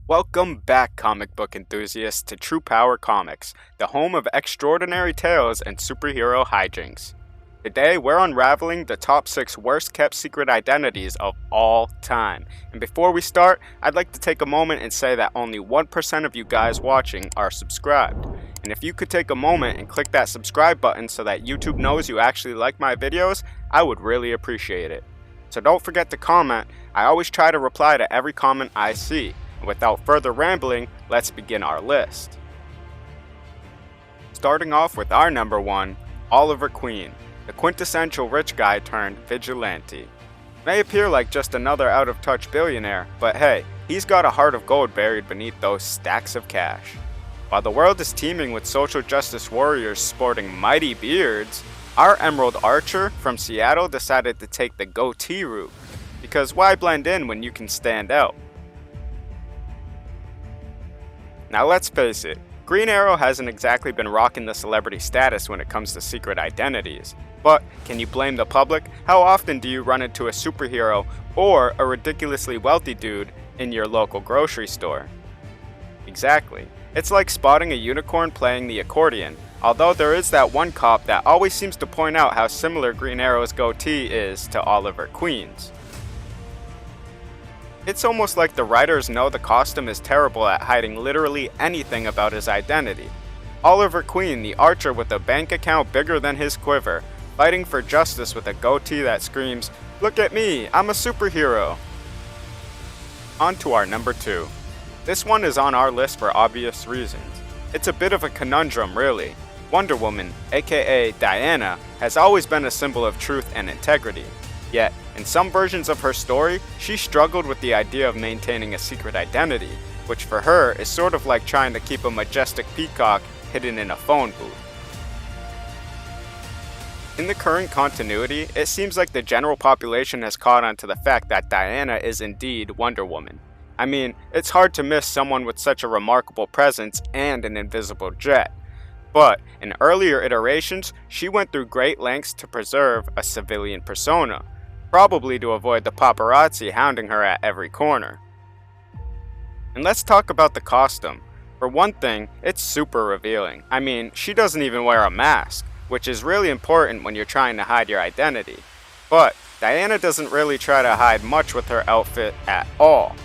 Welcome back, comic book enthusiasts, to True Power Comics, the home of extraordinary tales and superhero hijinks. Today, we're unraveling the top 6 worst kept secret identities of all time. And before we start, I'd like to take a moment and say that only 1% of you guys watching are subscribed. And if you could take a moment and click that subscribe button so that YouTube knows you actually like my videos, I would really appreciate it. So don't forget to comment. I always try to reply to every comment I see. Without further rambling, let's begin our list. Starting off with our number 1, Oliver Queen, the quintessential rich guy turned vigilante. May appear like just another out-of-touch billionaire, but hey, he's got a heart of gold buried beneath those stacks of cash. While the world is teeming with social justice warriors sporting mighty beards, our Emerald Archer from Seattle decided to take the goatee route, because why blend in when you can stand out? Now let's face it, Green Arrow hasn't exactly been rocking the celebrity status when it comes to secret identities. But can you blame the public? How often do you run into a superhero or a ridiculously wealthy dude in your local grocery store? Exactly. It's like spotting a unicorn playing the accordion, although there is that one cop that always seems to point out how similar Green Arrow's goatee is to Oliver Queen's. It's almost like the writers know the costume is terrible at hiding literally anything about his identity. Oliver Queen, the archer with a bank account bigger than his quiver, fighting for justice with a goatee that screams, "Look at me, I'm a superhero!" On to our number 2. This one is on our list for obvious reasons. It's a bit of a conundrum, really. Wonder Woman, aka Diana, has always been a symbol of truth and integrity. Yet, in some versions of her story, she struggled with the idea of maintaining a secret identity, which for her is sort of like trying to keep a majestic peacock hidden in a phone booth. In the current continuity, it seems like the general population has caught on to the fact that Diana is indeed Wonder Woman. I mean, it's hard to miss someone with such a remarkable presence and an invisible jet. But, in earlier iterations, she went through great lengths to preserve a civilian persona, probably to avoid the paparazzi hounding her at every corner. And let's talk about the costume. For one thing, it's super revealing. I mean, she doesn't even wear a mask, which is really important when you're trying to hide your identity. But Diana doesn't really try to hide much with her outfit at all.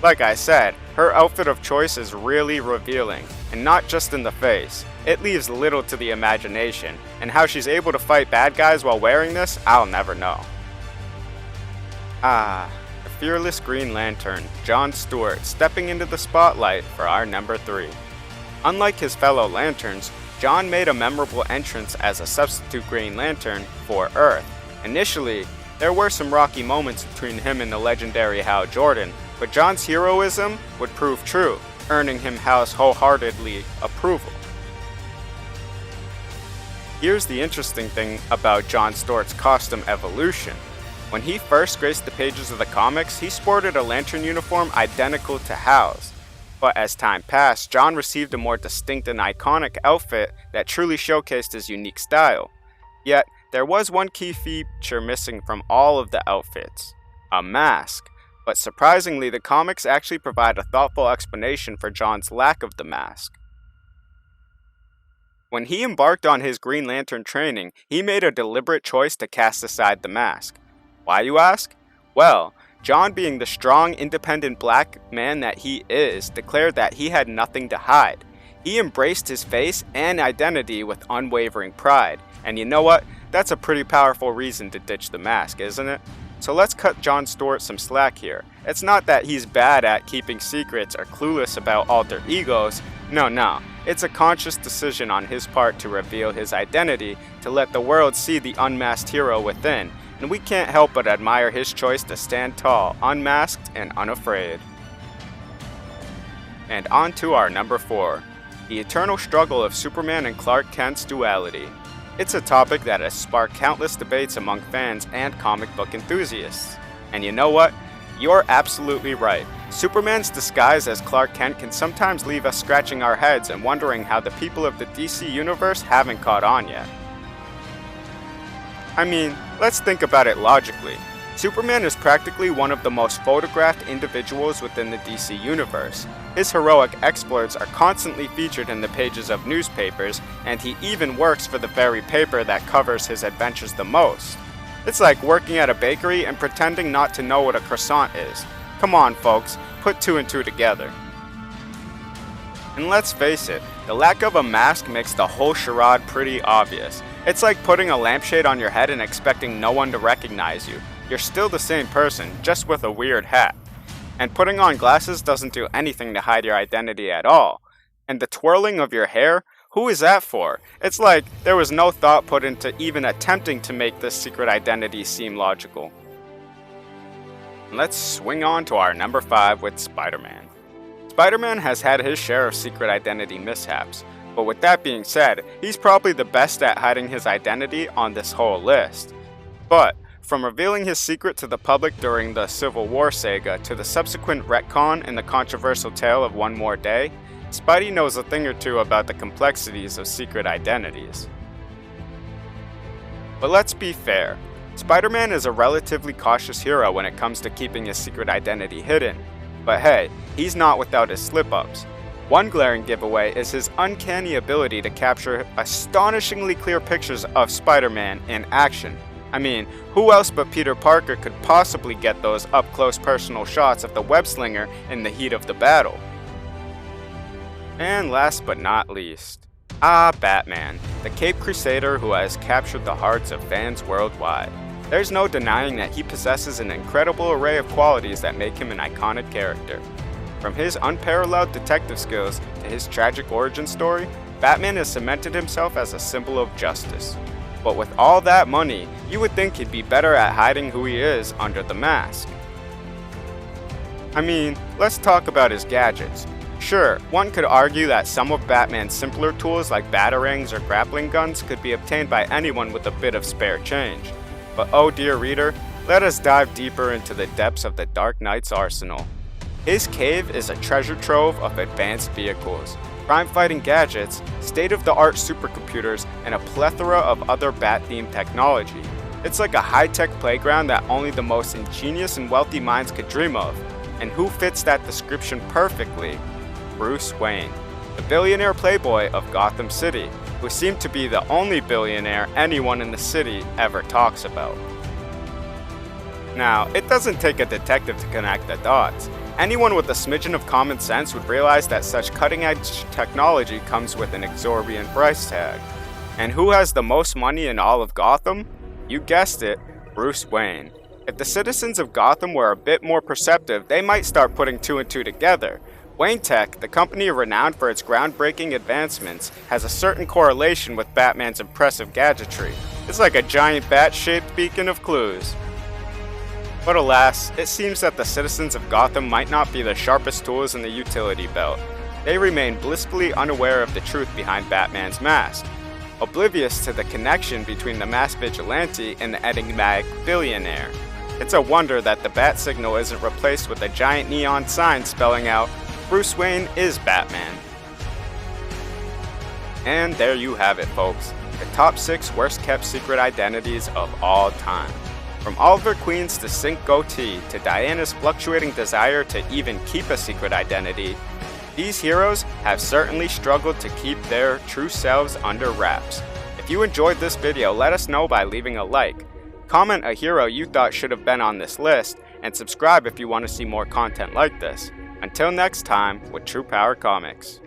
Like I said, her outfit of choice is really revealing, and not just in the face. It leaves little to the imagination, and how she's able to fight bad guys while wearing this, I'll never know. The fearless Green Lantern, John Stewart, stepping into the spotlight for our number 3. Unlike his fellow Lanterns, John made a memorable entrance as a substitute Green Lantern for Earth. Initially, there were some rocky moments between him and the legendary Hal Jordan, but John's heroism would prove true, earning him Hal's wholeheartedly approval. Here's the interesting thing about John Stewart's costume evolution. When he first graced the pages of the comics, he sported a Lantern uniform identical to Hal's. But as time passed, John received a more distinct and iconic outfit that truly showcased his unique style. Yet, there was one key feature missing from all of the outfits: a mask. But surprisingly, the comics actually provide a thoughtful explanation for John's lack of the mask. When he embarked on his Green Lantern training, he made a deliberate choice to cast aside the mask. Why, you ask? Well, John, being the strong, independent black man that he is, declared that he had nothing to hide. He embraced his face and identity with unwavering pride. And you know what? That's a pretty powerful reason to ditch the mask, isn't it? So let's cut John Stewart some slack here. It's not that he's bad at keeping secrets or clueless about alter egos. No. It's a conscious decision on his part to reveal his identity, to let the world see the unmasked hero within. And we can't help but admire his choice to stand tall, unmasked, and unafraid. And on to our number 4, the eternal struggle of Superman and Clark Kent's duality. It's a topic that has sparked countless debates among fans and comic book enthusiasts. And you know what? You're absolutely right. Superman's disguise as Clark Kent can sometimes leave us scratching our heads and wondering how the people of the DC universe haven't caught on yet. I mean, let's think about it logically. Superman is practically one of the most photographed individuals within the DC universe. His heroic exploits are constantly featured in the pages of newspapers, and he even works for the very paper that covers his adventures the most. It's like working at a bakery and pretending not to know what a croissant is. Come on, folks, put two and two together. And let's face it, the lack of a mask makes the whole charade pretty obvious. It's like putting a lampshade on your head and expecting no one to recognize you. You're still the same person, just with a weird hat. And putting on glasses doesn't do anything to hide your identity at all. And the twirling of your hair? Who is that for? It's like there was no thought put into even attempting to make this secret identity seem logical. Let's swing on to our number 5 with Spider-Man. Spider-Man has had his share of secret identity mishaps, but with that being said, he's probably the best at hiding his identity on this whole list. But from revealing his secret to the public during the Civil War saga to the subsequent retcon in the controversial tale of One More Day, Spidey knows a thing or two about the complexities of secret identities. But let's be fair, Spider-Man is a relatively cautious hero when it comes to keeping his secret identity hidden. But hey, he's not without his slip-ups. One glaring giveaway is his uncanny ability to capture astonishingly clear pictures of Spider-Man in action. I mean, who else but Peter Parker could possibly get those up-close personal shots of the web-slinger in the heat of the battle? And last but not least, Batman, the Caped Crusader who has captured the hearts of fans worldwide. There's no denying that he possesses an incredible array of qualities that make him an iconic character. From his unparalleled detective skills to his tragic origin story, Batman has cemented himself as a symbol of justice. But with all that money, you would think he'd be better at hiding who he is under the mask. I mean, let's talk about his gadgets. Sure, one could argue that some of Batman's simpler tools like batarangs or grappling guns could be obtained by anyone with a bit of spare change. But oh dear reader, let us dive deeper into the depths of the Dark Knight's arsenal. His cave is a treasure trove of advanced vehicles, crime-fighting gadgets, state-of-the-art supercomputers, and a plethora of other Bat-themed technology. It's like a high-tech playground that only the most ingenious and wealthy minds could dream of. And who fits that description perfectly? Bruce Wayne, the billionaire playboy of Gotham City, who seemed to be the only billionaire anyone in the city ever talks about. Now, it doesn't take a detective to connect the dots. Anyone with a smidgen of common sense would realize that such cutting-edge technology comes with an exorbitant price tag. And who has the most money in all of Gotham? You guessed it, Bruce Wayne. If the citizens of Gotham were a bit more perceptive, they might start putting two and two together. Wayne Tech, the company renowned for its groundbreaking advancements, has a certain correlation with Batman's impressive gadgetry. It's like a giant bat-shaped beacon of clues. But alas, it seems that the citizens of Gotham might not be the sharpest tools in the utility belt. They remain blissfully unaware of the truth behind Batman's mask, oblivious to the connection between the masked vigilante and the enigmatic billionaire. It's a wonder that the bat signal isn't replaced with a giant neon sign spelling out, Bruce Wayne is Batman. And there you have it, folks. The top 6 worst kept secret identities of all time. From Oliver Queen's distinct goatee to Diana's fluctuating desire to even keep a secret identity, these heroes have certainly struggled to keep their true selves under wraps. If you enjoyed this video, let us know by leaving a like. Comment a hero you thought should have been on this list, and subscribe if you want to see more content like this. Until next time, with True Power Comics.